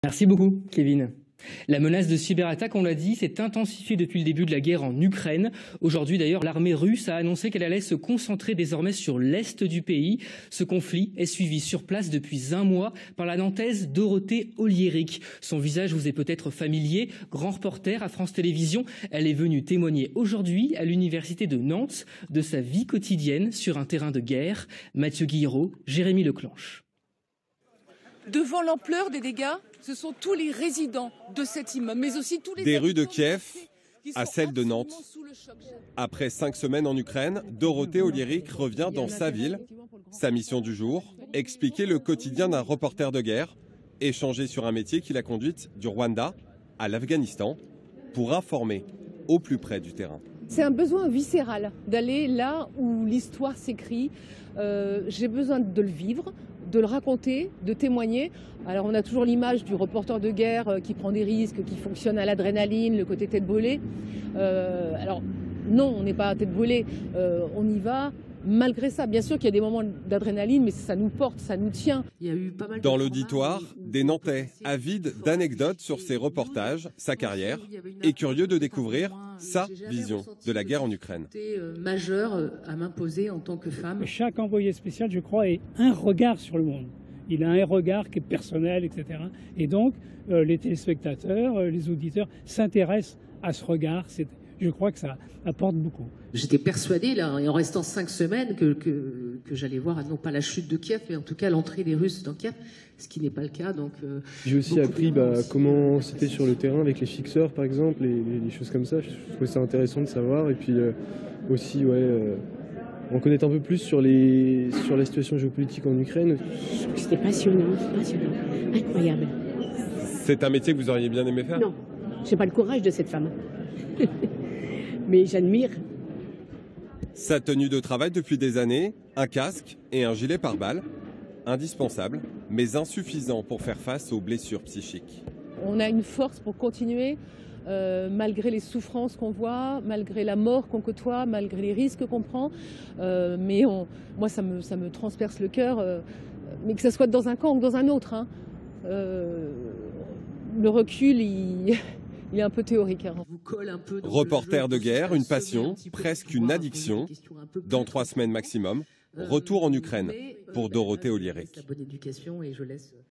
Merci beaucoup, Kevin. La menace de cyberattaque, on l'a dit, s'est intensifiée depuis le début de la guerre en Ukraine. Aujourd'hui, d'ailleurs, l'armée russe a annoncé qu'elle allait se concentrer désormais sur l'est du pays. Ce conflit est suivi sur place depuis un mois par la Nantaise Dorothée Oliéric. Son visage vous est peut-être familier. Grand reporter à France Télévisions, elle est venue témoigner aujourd'hui à l'université de Nantes de sa vie quotidienne sur un terrain de guerre. Mathieu Guillerot, Jérémy Leclanche. Devant l'ampleur des dégâts, ce sont tous les résidents de cet immeuble, mais aussi tous les des rues de Kiev à celle de Nantes. Après 5 semaines en Ukraine, Dorothée Oliéric revient dans sa ville. Sa mission du jour, expliquer le quotidien d'un reporter de guerre, échanger sur un métier qui l'a conduite du Rwanda à l'Afghanistan pour informer au plus près du terrain. C'est un besoin viscéral d'aller là où l'histoire s'écrit. J'ai besoin de le vivre, de le raconter, de témoigner. Alors on a toujours l'image du reporter de guerre qui prend des risques, qui fonctionne à l'adrénaline, le côté tête brûlée. Alors non, on n'est pas à tête brûlée, on y va. Malgré ça, bien sûr qu'il y a des moments d'adrénaline, mais ça nous porte, ça nous tient. Il y a eu pas mal dans l'auditoire, des Nantais avides d'anecdotes sur ses reportages, sa carrière, et curieux de découvrir sa vision de la guerre en Ukraine. Majeur à m'imposer en tant que femme. Chaque envoyé spécial, je crois, a un regard sur le monde. Il a un regard qui est personnel, etc. Et donc, les téléspectateurs, les auditeurs s'intéressent à ce regard. Je crois que ça apporte beaucoup. J'étais persuadée, là, en restant 5 semaines, que j'allais voir, non pas la chute de Kiev, mais en tout cas l'entrée des Russes dans Kiev, ce qui n'est pas le cas. Donc, j'ai aussi appris comment c'était sur le terrain avec les fixeurs, par exemple, et les choses comme ça. Je trouvais ça intéressant de savoir. Et puis aussi, en connaître un peu plus sur la situation géopolitique en Ukraine. C'était passionnant, incroyable. C'est un métier que vous auriez bien aimé faire ? Non, j'ai pas le courage de cette femme. Mais j'admire. Sa tenue de travail depuis des années, un casque et un gilet pare-balles, indispensable, mais insuffisant pour faire face aux blessures psychiques. On a une force pour continuer, malgré les souffrances qu'on voit, malgré la mort qu'on côtoie, malgré les risques qu'on prend. Mais moi, ça me transperce le cœur, mais que ce soit dans un camp ou dans un autre. Hein. Le recul, il est un peu théorique. Hein. Reporter de guerre, une passion, presque une addiction. Dans 3 semaines maximum, retour en Ukraine pour Dorothée Oliéric.